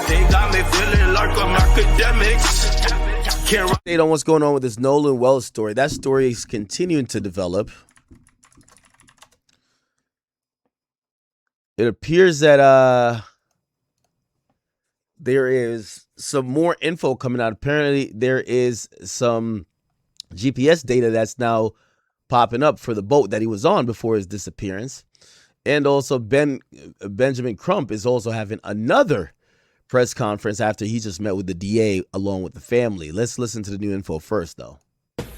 They got me feeling like I'm academics. Update on what's going on with this Nolan Wells story. That story is continuing to develop. It appears that there is some more info coming out. Apparently, there is some GPS data that's now popping up for the boat that he was on before his disappearance. And also Benjamin Crump is also having another press conference after he just met with the DA along with the family. Let's listen to the new info first, though.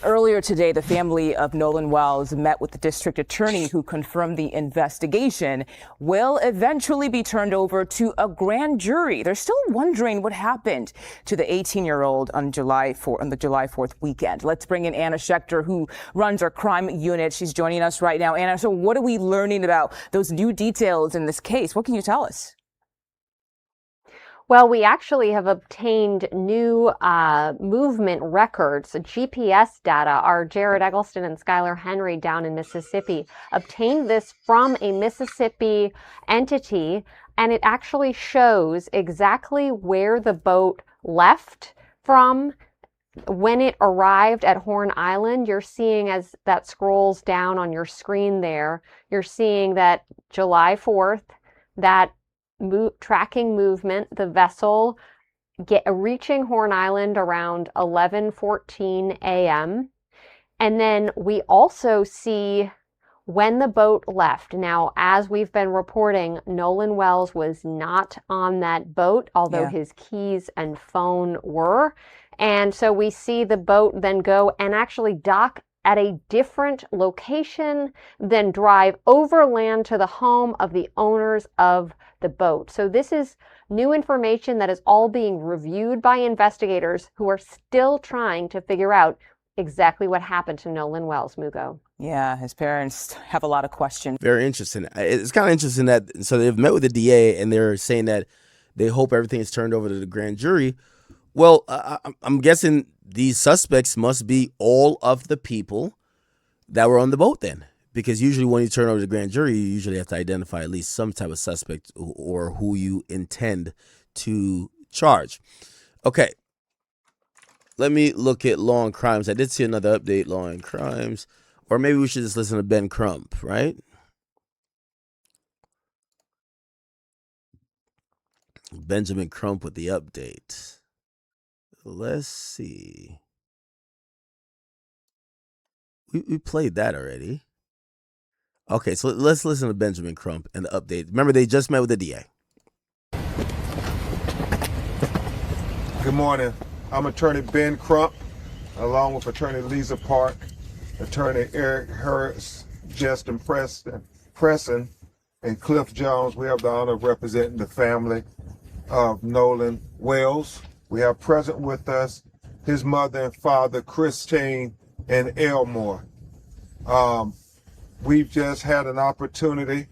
Earlier today, the family of Nolan Wells met with the district attorney who confirmed the investigation will eventually be turned over to a grand jury. They're still wondering what happened to the 18-year-old on the July 4th weekend. Let's bring in Anna Schechter, who runs our crime unit. She's joining us right now. Anna, so what are we learning about those new details in this case? What can you tell us? Well, we actually have obtained new movement records, GPS data. Our Jared Eggleston and Skylar Henry down in Mississippi obtained this from a Mississippi entity, and it actually shows exactly where the boat left from when it arrived at Horn Island. You're seeing, as that scrolls down on your screen there, you're seeing that July 4th, that tracking movement, the vessel reaching Horn Island around 11:14 a.m. And then we also see when the boat left. Now, as we've been reporting, Nolan Wells was not on that boat, although his keys and phone were. And so we see the boat then go and actually dock at a different location, then drive overland to the home of the owners of the boat. So this is new information that is all being reviewed by investigators who are still trying to figure out exactly what happened to Nolan Wells, Mugo. Yeah, his parents have a lot of questions. Very interesting. It's kind of interesting that, so they've met with the DA and they're saying that they hope everything is turned over to the grand jury. Well, I'm guessing these suspects must be all of the people that were on the boat then. Because usually when you turn over to the grand jury, you usually have to identify at least some type of suspect or who you intend to charge. Okay. Let me look at Law and Crimes. I did see another update, Law and Crimes. Or maybe we should just listen to Ben Crump, right? Benjamin Crump with the update. Let's see. We played that already. Okay, so let's listen to Benjamin Crump and the update. Remember, they just met with the DA. Good morning. I'm Attorney Ben Crump, along with Attorney Lisa Park, Attorney Eric Hurst, Justin Preston, and Cliff Jones. We have the honor of representing the family of Nolan Wells. We have present with us his mother and father, Christine and Elmore. We've just had an opportunity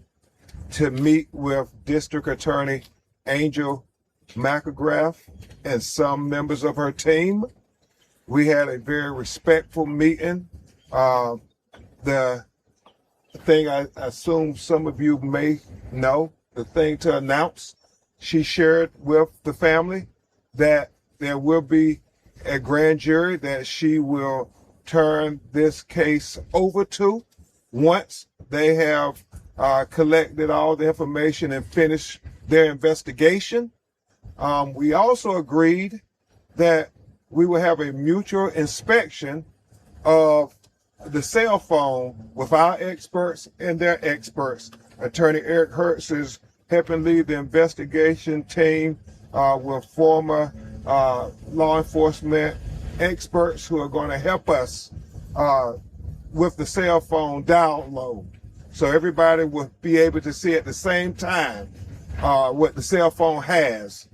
to meet with District Attorney Angel McElgrath and some members of her team. We had a very respectful meeting. The thing I assume some of you may know, the thing to announce, she shared with the family that there will be a grand jury that she will turn this case over to once they have collected all the information and finished their investigation. We also agreed that we will have a mutual inspection of the cell phone with our experts and their experts. Attorney Eric Hurst is helping lead the investigation team with former law enforcement experts who are going to help us with the cell phone download. So everybody will be able to see at the same time what the cell phone has.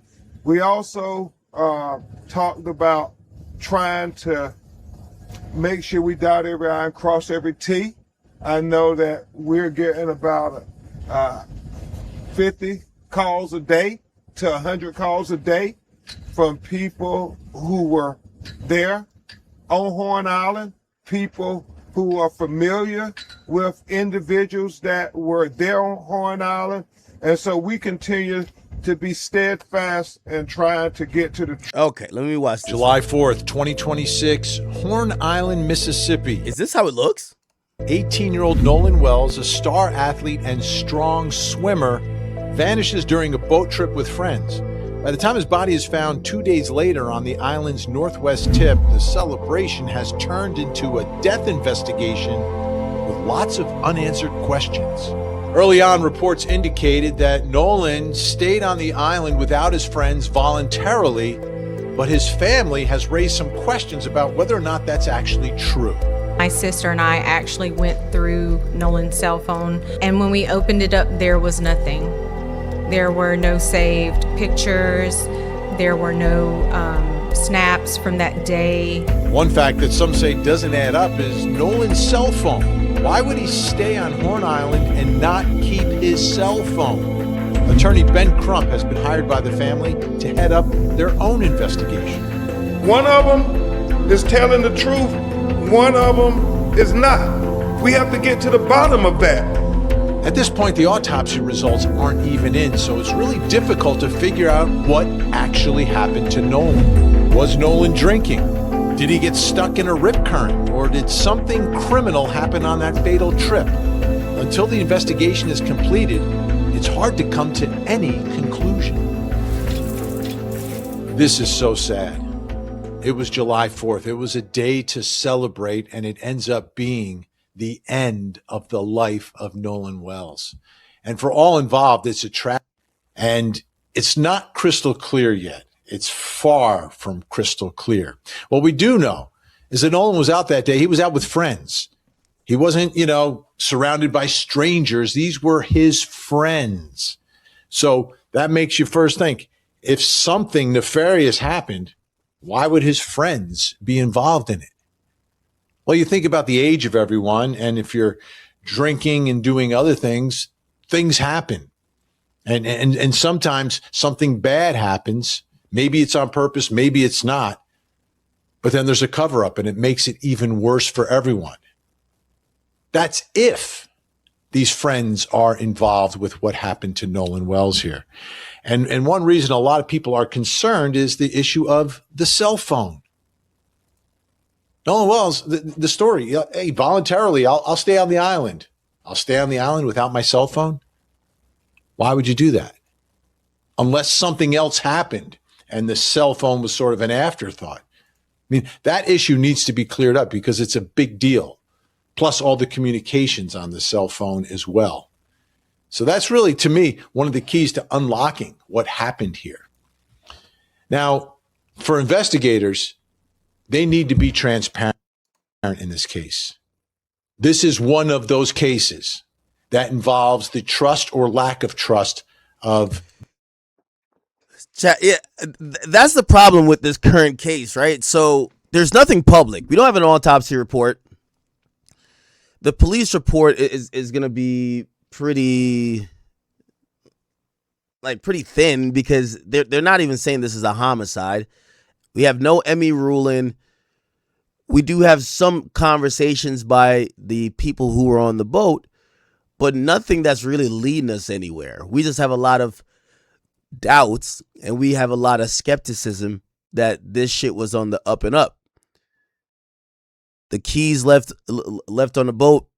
We also talked about trying to make sure we dot every I and cross every T. I know that we're getting about 50 calls a day to 100 calls a day from people who were there on Horn Island, people who are familiar with individuals that were there on Horn Island. And so we continue to be steadfast and trying to get to the truth. Okay, let me watch this. July 4th, 2026, Horn Island, Mississippi. Is this how it looks? 18-year-old Nolan Wells, a star athlete and strong swimmer, vanishes during a boat trip with friends. By the time his body is found 2 days later on the island's northwest tip, the celebration has turned into a death investigation with lots of unanswered questions. Early on, reports indicated that Nolan stayed on the island without his friends voluntarily, but his family has raised some questions about whether or not that's actually true. My sister and I actually went through Nolan's cell phone, and when we opened it up, there was nothing. There were no saved pictures. There were no snaps from that day. One fact that some say doesn't add up is Nolan's cell phone. Why would he stay on Horn Island and not keep his cell phone? Attorney Ben Crump has been hired by the family to head up their own investigation. One of them is telling the truth. One of them is not. We have to get to the bottom of that. At this point, the autopsy results aren't even in, so it's really difficult to figure out what actually happened to Nolan. Was Nolan drinking? Did he get stuck in a rip current? Or did something criminal happen on that fatal trip? Until the investigation is completed, it's hard to come to any conclusion. This is so sad. It was July 4th. It was a day to celebrate, and it ends up being the end of the life of Nolan Wells. And for all involved, it's a tragedy. And it's not crystal clear yet. It's far from crystal clear. What we do know is that Nolan was out that day. He was out with friends. He wasn't, surrounded by strangers. These were his friends. So that makes you first think, if something nefarious happened, why would his friends be involved in it? Well, you think about the age of everyone, and if you're drinking and doing other things, things happen. And sometimes something bad happens. Maybe it's on purpose, maybe it's not. But then there's a cover-up, and it makes it even worse for everyone. That's if these friends are involved with what happened to Nolan Wells here. And one reason a lot of people are concerned is the issue of the cell phone. Nolan Wells, the story, hey, voluntarily, I'll stay on the island. I'll stay on the island without my cell phone. Why would you do that? Unless something else happened and the cell phone was sort of an afterthought. I mean, that issue needs to be cleared up because it's a big deal. Plus all the communications on the cell phone as well. So that's really, to me, one of the keys to unlocking what happened here. Now, for investigators, they need to be transparent in this case. This is one of those cases that involves the trust or lack of trust of. Yeah, that's the problem with this current case, right? So there's nothing public. We don't have an autopsy report. The police report is going to be pretty thin because they're not even saying this is a homicide. We have no Emmy ruling. We do have some conversations by the people who were on the boat, but nothing that's really leading us anywhere. We just have a lot of doubts and we have a lot of skepticism that this shit was on the up and up. The keys left on the boat,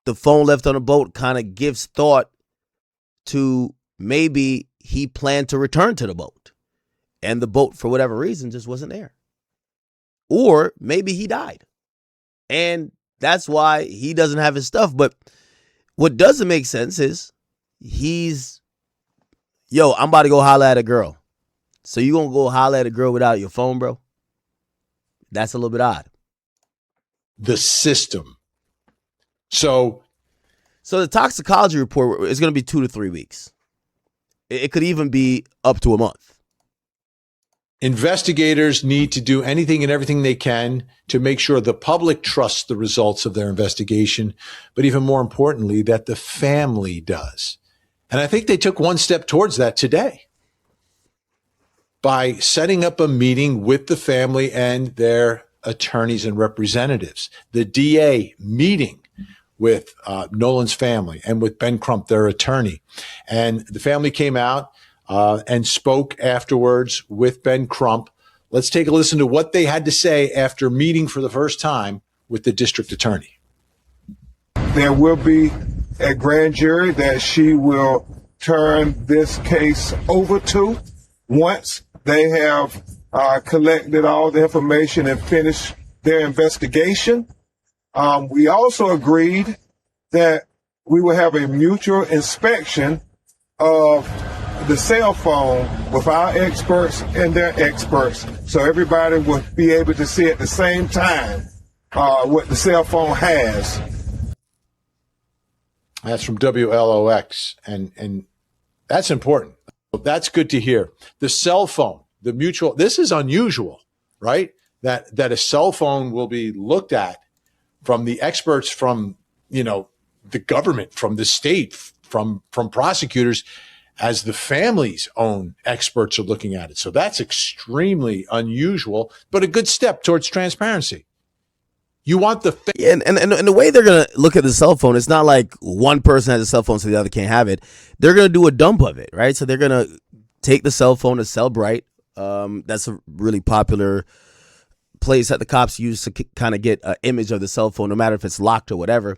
the phone left on the boat kind of gives thought to maybe he planned to return to the boat and the boat, for whatever reason, just wasn't there. Or maybe he died and that's why he doesn't have his stuff. But what doesn't make sense is I'm about to go holler at a girl. So you gonna go holler at a girl without your phone, bro? That's a little bit odd. The system. So the toxicology report is going to be 2 to 3 weeks. It could even be up to a month. Investigators need to do anything and everything they can to make sure the public trusts the results of their investigation, but even more importantly, that the family does. And I think they took one step towards that today by setting up a meeting with the family and their attorneys and representatives. The DA meeting with Nolan's family and with Ben Crump, their attorney. And the family came out. and spoke afterwards with Ben Crump. Let's take a listen to what they had to say after meeting for the first time with the district attorney. There will be a grand jury that she will turn this case over to once they have collected all the information and finished their investigation. We also agreed that we will have a mutual inspection of the cell phone with our experts and their experts, so everybody will be able to see at the same time what the cell phone has. That's from WLOX, and that's important. That's good to hear. The cell phone, the mutual, this is unusual, right? That a cell phone will be looked at from the experts from, the government, from the state, from prosecutors, as the family's own experts are looking at it. So that's extremely unusual, but a good step towards transparency. You want the and the way they're gonna look at the cell phone, it's not like one person has a cell phone so the other can't have it. They're gonna do a dump of it, right? So they're gonna take the cell phone to Cellbrite. That's a really popular place that the cops use to kind of get an image of the cell phone, no matter if it's locked or whatever.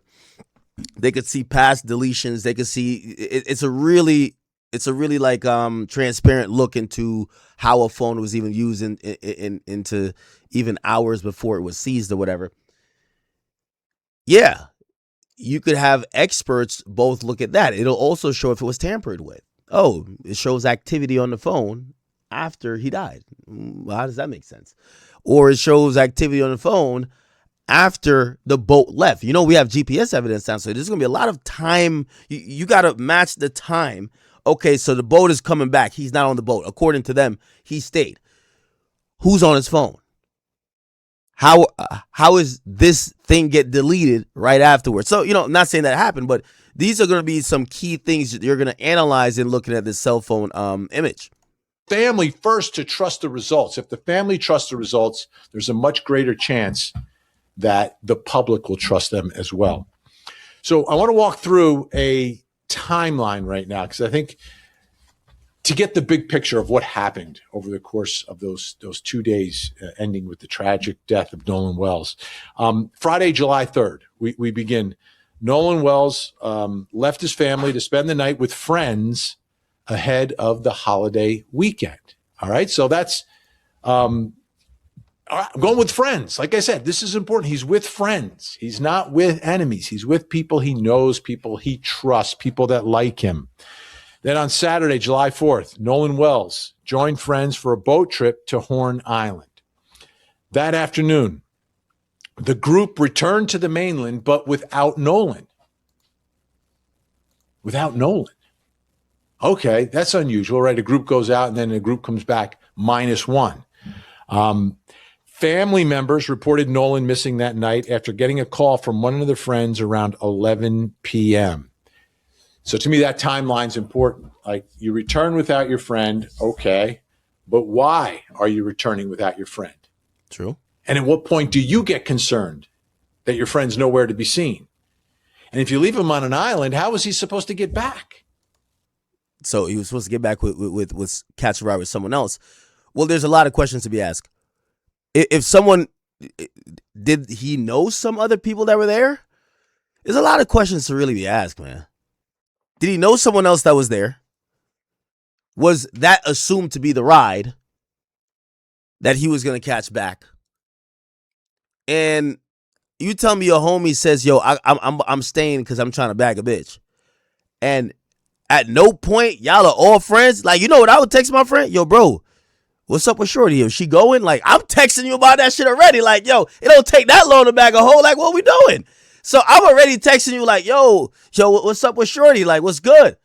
They could see past deletions. They could see it's a really like transparent look into how a phone was even used into even hours before it was seized or whatever. Yeah, you could have experts both look at that. It'll also show if it was tampered with. Oh, it shows activity on the phone after he died. Well, how does that make sense? Or it shows activity on the phone after the boat left. We have GPS evidence now, so there's going to be a lot of time. You got to match the time. Okay, so the boat is coming back. He's not on the boat. According to them, he stayed. Who's on his phone? How is this thing get deleted right afterwards? So, I'm not saying that happened, but these are going to be some key things that you're going to analyze in looking at this cell phone image. Family first to trust the results. If the family trusts the results, there's a much greater chance that the public will trust them as well. So I want to walk through a timeline right now, because I think to get the big picture of what happened over the course of those 2 days, ending with the tragic death of Nolan Wells. Friday, July 3rd, we begin. Nolan Wells left his family to spend the night with friends ahead of the holiday weekend. All right, so that's I'm going with friends. Like I said, this is important. He's with friends. He's not with enemies. He's with people he knows, people he trusts, people that like him. Then on Saturday, July 4th, Nolan Wells joined friends for a boat trip to Horn Island. That afternoon, the group returned to the mainland, but without Nolan. Without Nolan. Okay, that's unusual, right? A group goes out and then a group comes back -1. Family members reported Nolan missing that night after getting a call from one of their friends around 11 p.m. So to me, that timeline's important. Like, you return without your friend, okay, but why are you returning without your friend? True. And at what point do you get concerned that your friend's nowhere to be seen? And if you leave him on an island, how is he supposed to get back? So he was supposed to get back with catch a ride with someone else. Well, there's a lot of questions to be asked. If someone, did he know some other people that were there? There's a lot of questions to really be asked, man. Did he know someone else that was there? Was that assumed to be the ride that he was going to catch back? And you tell me your homie says, yo, I'm staying because I'm trying to bag a bitch. And at no point, y'all are all friends. Like, you know what I would text my friend? Yo, bro, what's up with Shorty? Is she going? Like, I'm texting you about that shit already. Like, yo, it don't take that long to bag a hoe. Like, what we doing? So I'm already texting you like, yo, what's up with Shorty? Like, what's good?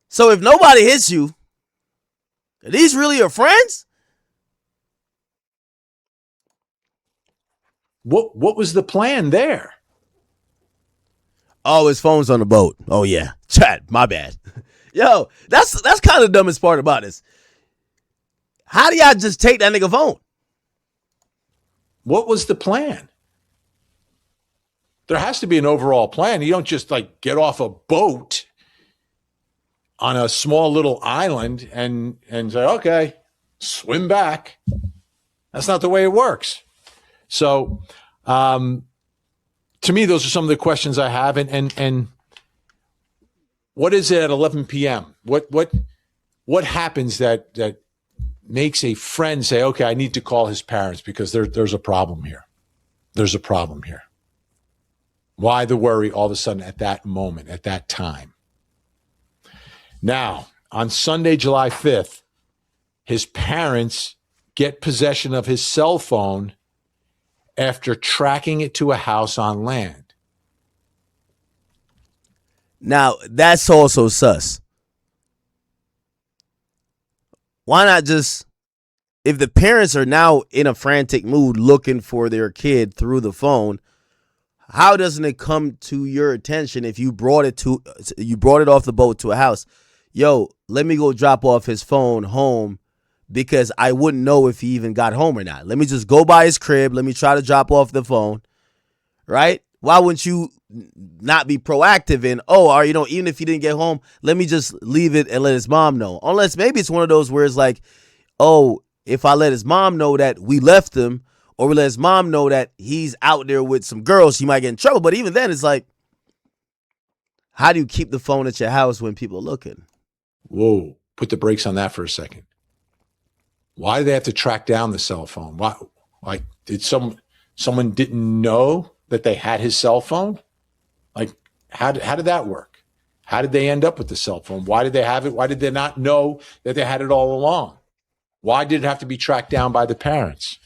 So if nobody hits you, are these really your friends? What was the plan there? Oh, his phone's on the boat. Oh, yeah. Chat, my bad. Yo, that's kind of the dumbest part about this. How do y'all just take that nigga phone? What was the plan? There has to be an overall plan. You don't just like get off a boat on a small little island and say, okay, swim back. That's not the way it works. So, to me, those are some of the questions I have. And what is it at 11 p.m.? What happens that makes a friend say, okay, I need to call his parents because there's a problem here. There's a problem here. Why the worry all of a sudden at that moment, at that time? Now, on Sunday, July 5th, his parents get possession of his cell phone after tracking it to a house on land. Now, that's also sus. Why not just, if the parents are now in a frantic mood looking for their kid through the phone, how doesn't it come to your attention if you brought it off the boat to a house? Yo, let me go drop off his phone home because I wouldn't know if he even got home or not. Let me just go by his crib. Let me try to drop off the phone, right? Why wouldn't you not be proactive in, even if he didn't get home, let me just leave it and let his mom know. Unless maybe it's one of those where it's like, oh, if I let his mom know that we left him, or we let his mom know that he's out there with some girls, she might get in trouble. But even then, it's like, how do you keep the phone at your house when people are looking? Whoa, put the brakes on that for a second. Why do they have to track down the cell phone? Why? Like, did someone didn't know that they had his cell phone? Like, how did that work? How did they end up with the cell phone? Why did they have it? Why did they not know that they had it all along? Why did it have to be tracked down by the parents?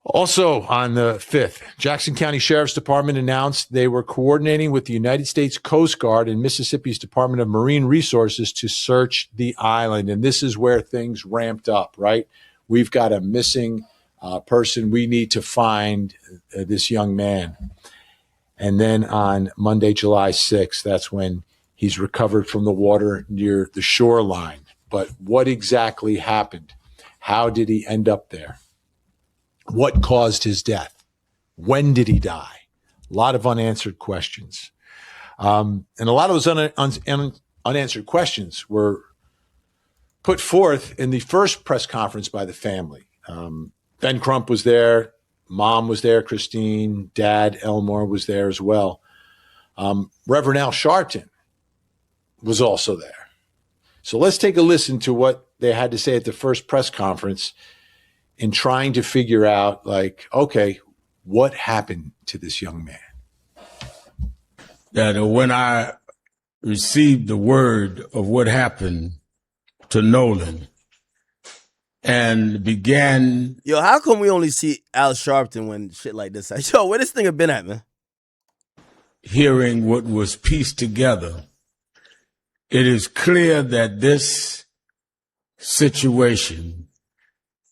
Also on the 5th, Jackson County Sheriff's Department announced they were coordinating with the United States Coast Guard and Mississippi's Department of Marine Resources to search the island. And this is where things ramped up, right? We've got a missing person. We need to find this young man. And then on Monday, July 6th, that's when he's recovered from the water near the shoreline. But what exactly happened? How did he end up there? What caused his death? When did he die? A lot of unanswered questions. And a lot of those unanswered questions were put forth in the first press conference by the family. Ben Crump was there. Mom was there, Christine. Dad, Elmore, was there as well. Reverend Al Sharpton was also there. So let's take a listen to what they had to say at the first press conference in trying to figure out, like, okay, what happened to this young man? That when I received the word of what happened to Nolan and began... Yo, how come we only see Al Sharpton when shit like this? Yo, where this thing have been at, man? Hearing what was pieced together, it is clear that this situation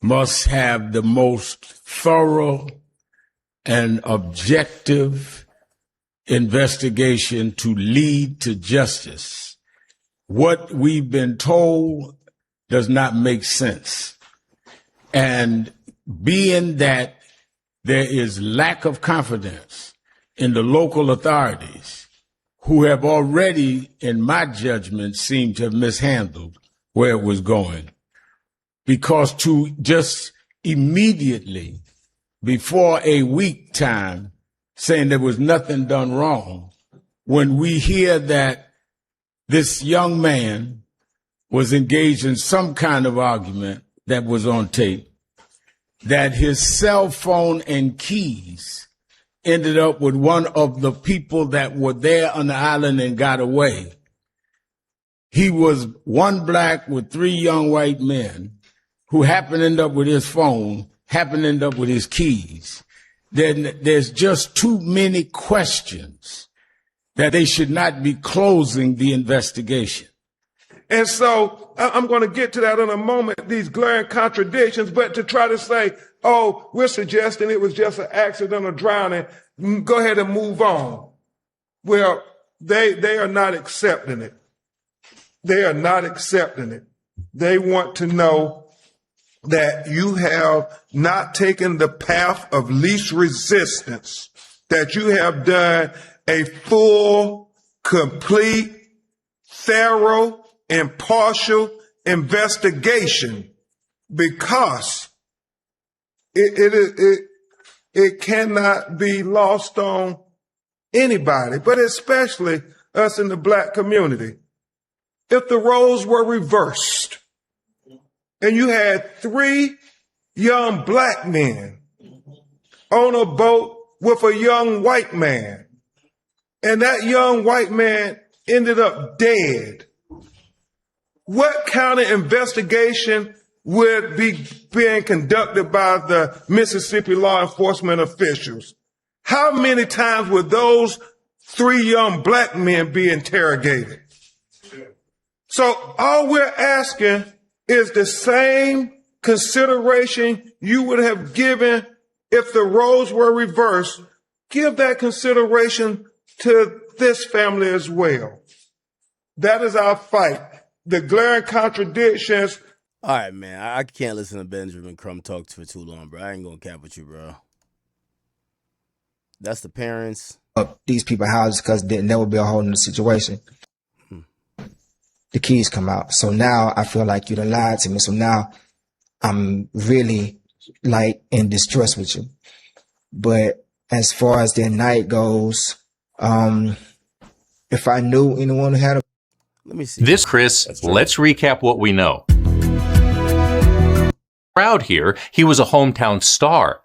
must have the most thorough and objective investigation to lead to justice. What we've been told does not make sense. And being that there is lack of confidence in the local authorities, who have already, in my judgment, seemed to have mishandled where it was going. Because to just immediately, before a week time, saying there was nothing done wrong, when we hear that this young man was engaged in some kind of argument that was on tape, that his cell phone and keys ended up with one of the people that were there on the island and got away. He was one black with 3 young white men who happened to end up with his phone, happened to end up with his keys. Then there's just too many questions that they should not be closing the investigation. And so I'm going to get to that in a moment, these glaring contradictions, but to try to say, oh, we're suggesting it was just an accident or drowning, go ahead and move on. Well, they are not accepting it. They are not accepting it. They want to know that you have not taken the path of least resistance, that you have done a full, complete, thorough, impartial investigation because it cannot be lost on anybody, but especially us in the Black community. If the roles were reversed and you had 3 young Black men on a boat with a young white man, and that young white man ended up dead, what kind of investigation would be being conducted by the Mississippi law enforcement officials? How many times would those 3 young Black men be interrogated? So all we're asking is the same consideration you would have given if the roles were reversed. Give that consideration to this family as well. That is our fight. The glaring contradictions. All right, man. I can't listen to Benjamin Crump talk for too long, bro. I ain't gonna cap with you, bro. That's the parents. These people houses because there never be a hole in the situation. The keys come out. So now I feel like you done lied to me. So now I'm really like in distress with you. But as far as their night goes, if I knew anyone who had a... Let me see. This, Chris, let's recap what we know. Proud here, he was a hometown star.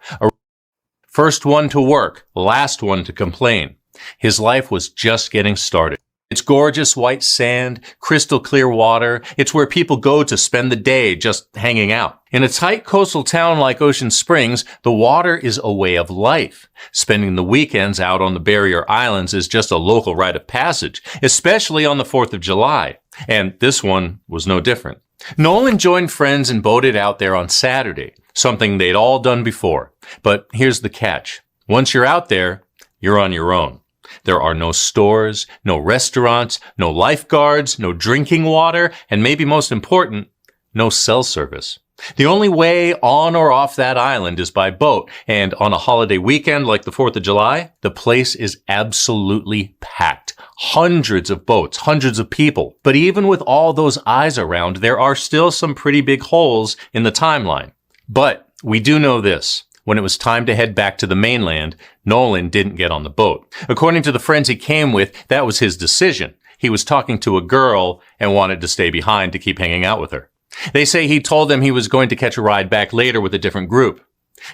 First one to work, last one to complain. His life was just getting started. It's gorgeous white sand, crystal clear water. It's where people go to spend the day just hanging out. In a tight coastal town like Ocean Springs, the water is a way of life. Spending the weekends out on the barrier islands is just a local rite of passage, especially on the 4th of July. And this one was no different. Nolan joined friends and boated out there on Saturday, something they'd all done before. But here's the catch. Once you're out there, you're on your own. There are no stores, no restaurants, no lifeguards, no drinking water, and maybe most important, no cell service. The only way on or off that island is by boat, and on a holiday weekend like the 4th of July, the place is absolutely packed. Hundreds of boats, hundreds of people. But even with all those eyes around, there are still some pretty big holes in the timeline. But we do know this. When it was time to head back to the mainland, Nolan didn't get on the boat. According to the friends he came with, that was his decision. He was talking to a girl and wanted to stay behind to keep hanging out with her. They say he told them he was going to catch a ride back later with a different group.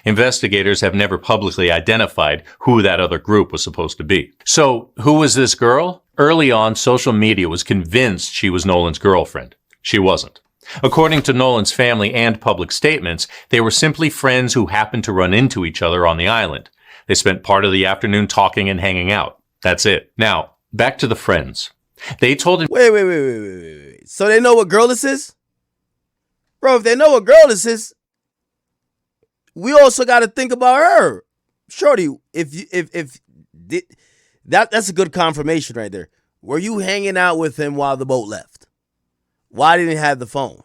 Investigators have never publicly identified who that other group was supposed to be. So, who was this girl? Early on, social media was convinced she was Nolan's girlfriend. She wasn't. According to Nolan's family and public statements, they were simply friends who happened to run into each other on the island. They spent part of the afternoon talking and hanging out. That's it. Now, back to the friends. They told him... Wait. So they know what girl this is? Bro, if they know what girl this is, we also got to think about her. Shorty, that's a good confirmation right there. Were you hanging out with him while the boat left? Why didn't he have the phone?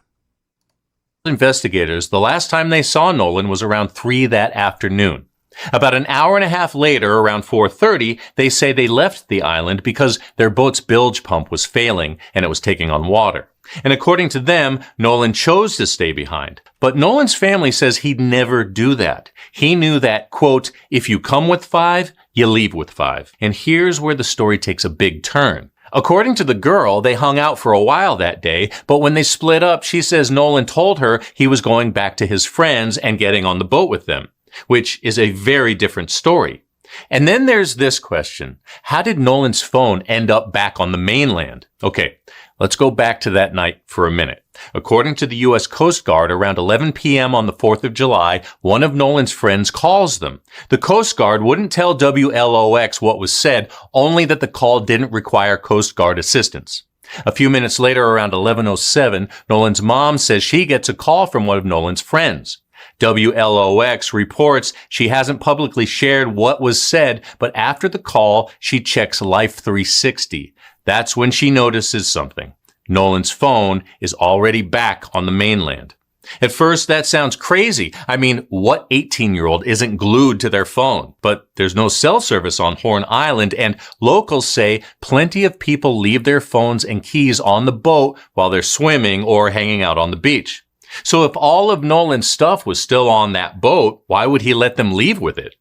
Investigators, the last time they saw Nolan was around 3 that afternoon. About an hour and a half later, around 4:30, they say they left the island because their boat's bilge pump was failing and it was taking on water. And according to them, Nolan chose to stay behind. But Nolan's family says he'd never do that. He knew that, quote, if you come with 5, you leave with 5. And here's where the story takes a big turn. According to the girl, they hung out for a while that day, but when they split up, she says Nolan told her he was going back to his friends and getting on the boat with them, which is a very different story. And then there's this question. How did Nolan's phone end up back on the mainland? Okay, let's go back to that night for a minute. According to the U.S. Coast Guard, around 11 p.m. on the 4th of July, one of Nolan's friends calls them. The Coast Guard wouldn't tell WLOX what was said, only that the call didn't require Coast Guard assistance. A few minutes later, around 11:07, Nolan's mom says she gets a call from one of Nolan's friends. WLOX reports she hasn't publicly shared what was said, but after the call, she checks Life 360. That's when she notices something. Nolan's phone is already back on the mainland. At first, that sounds crazy. I mean, what 18-year-old isn't glued to their phone? But there's no cell service on Horn Island, and locals say plenty of people leave their phones and keys on the boat while they're swimming or hanging out on the beach. So if all of Nolan's stuff was still on that boat, why would he let them leave with it?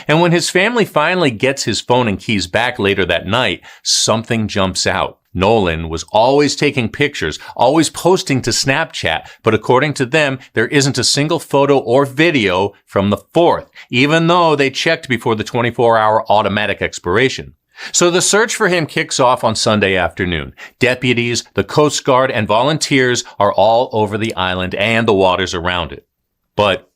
And when his family finally gets his phone and keys back later that night, something jumps out. Nolan was always taking pictures, always posting to Snapchat, but according to them, there isn't a single photo or video from the 4th, even though they checked before the 24-hour automatic expiration. So the search for him kicks off on Sunday afternoon. Deputies, the Coast Guard, and volunteers are all over the island and the waters around it. But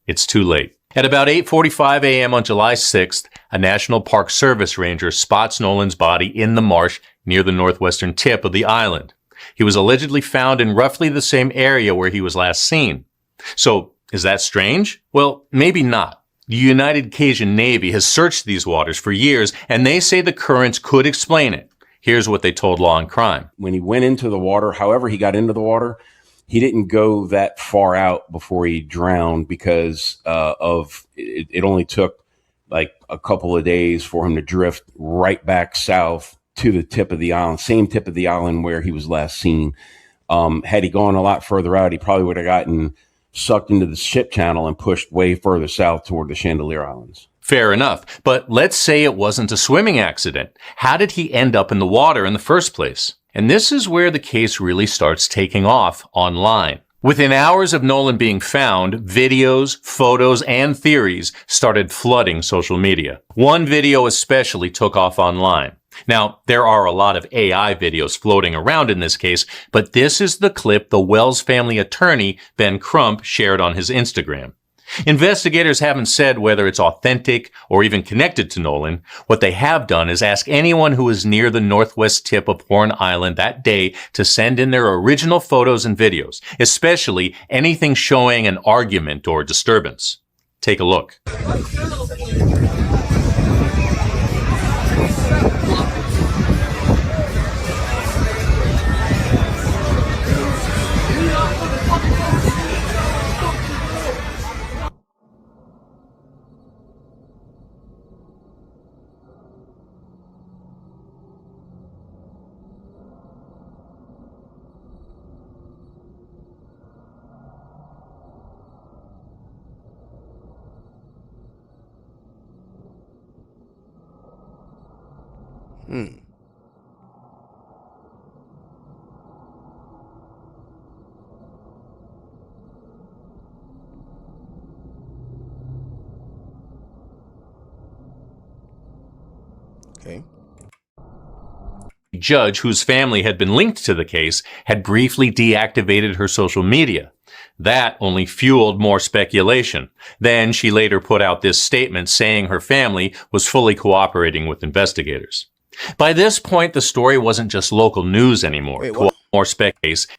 it's too late. At about 8:45 a.m. on July 6th, a National Park Service ranger spots Nolan's body in the marsh near the northwestern tip of the island. He was allegedly found in roughly the same area where he was last seen. So, is that strange? Well, maybe not. The United Cajun Navy has searched these waters for years, and they say the currents could explain it. Here's what they told Law and Crime. When he went into the water, however he got into the water, he didn't go that far out before he drowned because it only took like a couple of days for him to drift right back south to the tip of the island, same tip of the island where he was last seen. Had he gone a lot further out, he probably would have gotten sucked into the ship channel and pushed way further south toward the Chandelier Islands. Fair enough. But let's say it wasn't a swimming accident. How did he end up in the water in the first place? And this is where the case really starts taking off online. Within hours of Nolan being found, videos, photos, and theories started flooding social media. One video especially took off online. Now, there are a lot of AI videos floating around in this case, but this is the clip the Wells family attorney, Ben Crump, shared on his Instagram. Investigators haven't said whether it's authentic or even connected to Nolan. What they have done is ask anyone who was near the northwest tip of Horn Island that day to send in their original photos and videos, especially anything showing an argument or disturbance. Take a look. Okay. A judge whose family had been linked to the case had briefly deactivated her social media. That only fueled more speculation. Then she later put out this statement saying her family was fully cooperating with investigators. By this point, the story wasn't just local news anymore. More speculation.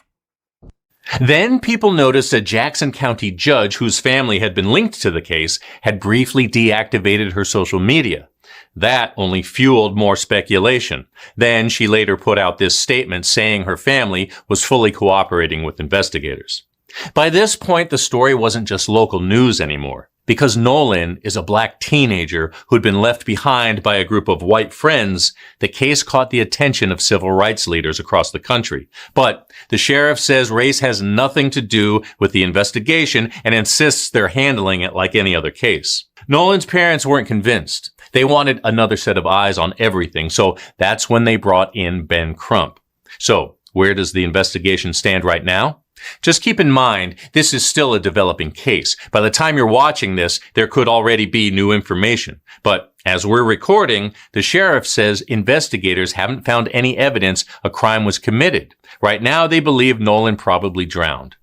Then people noticed a Jackson County judge whose family had been linked to the case had briefly deactivated her social media. That only fueled more speculation. Then she later put out this statement saying her family was fully cooperating with investigators. By this point, the story wasn't just local news anymore. Because Nolan is a black teenager who'd been left behind by a group of white friends, the case caught the attention of civil rights leaders across the country. But the sheriff says race has nothing to do with the investigation and insists they're handling it like any other case. Nolan's parents weren't convinced. They wanted another set of eyes on everything, so that's when they brought in Ben Crump. So, where does the investigation stand right now? Just keep in mind, this is still a developing case. By the time you're watching this, there could already be new information. But as we're recording, the sheriff says investigators haven't found any evidence a crime was committed. Right now, they believe Nolan probably drowned.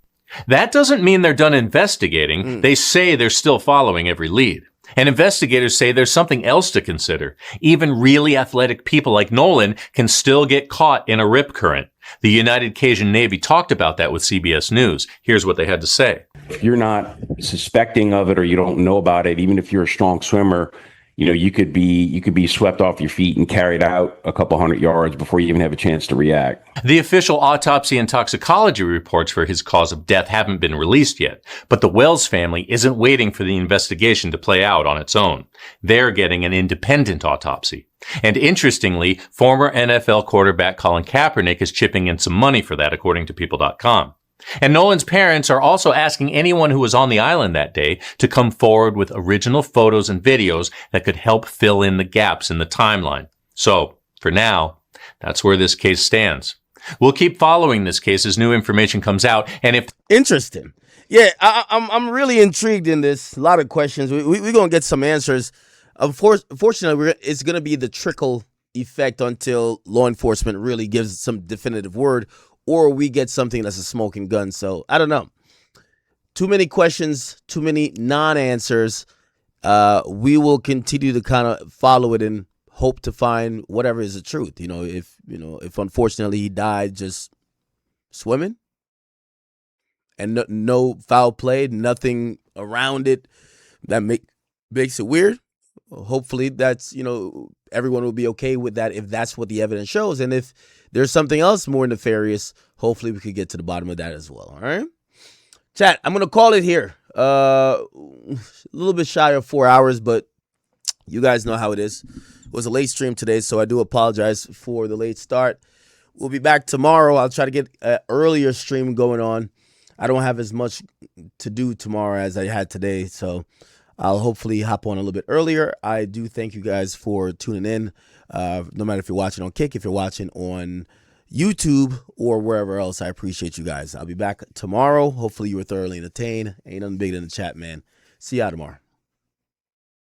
That doesn't mean they're done investigating. They say they're still following every lead. And investigators say there's something else to consider. Even really athletic people like Nolan can still get caught in a rip current. The United Cajun Navy talked about that with CBS News. Here's what they had to say. If you're not suspecting of it or you don't know about it, even if you're a strong swimmer, you could be swept off your feet and carried out a couple hundred yards before you even have a chance to react. The official autopsy and toxicology reports for his cause of death haven't been released yet, but the Wells family isn't waiting for the investigation to play out on its own. They're getting an independent autopsy. And interestingly, former NFL quarterback Colin Kaepernick is chipping in some money for that, according to People.com. And Nolan's parents are also asking anyone who was on the island that day to come forward with original photos and videos that could help fill in the gaps in the timeline. So, for now, that's where this case stands. We'll keep following this case as new information comes out, and if... Interesting. Yeah, I'm really intrigued in this. A lot of questions. We're going to get some answers. Unfortunately, it's going to be the trickle effect until law enforcement really gives some definitive word, or we get something that's a smoking gun. So I don't know. Too many questions, too many non-answers. We will continue to kind of follow it and hope to find whatever is the truth. If unfortunately he died just swimming and no foul play, nothing around it that makes it weird. Hopefully that's, everyone will be okay with that if that's what the evidence shows. And if there's something else more nefarious, hopefully we could get to the bottom of that as well. All right. Chat, I'm going to call it here. A little bit shy of 4 hours, but you guys know how it is. It was a late stream today, so I do apologize for the late start. We'll be back tomorrow. I'll try to get an earlier stream going on. I don't have as much to do tomorrow as I had today, so I'll hopefully hop on a little bit earlier. I do thank you guys for tuning in. No matter if you're watching on Kick, if you're watching on YouTube, or wherever else, I appreciate you guys. I'll be back tomorrow. Hopefully you were thoroughly entertained. Ain't nothing bigger than the chat, man. See y'all tomorrow.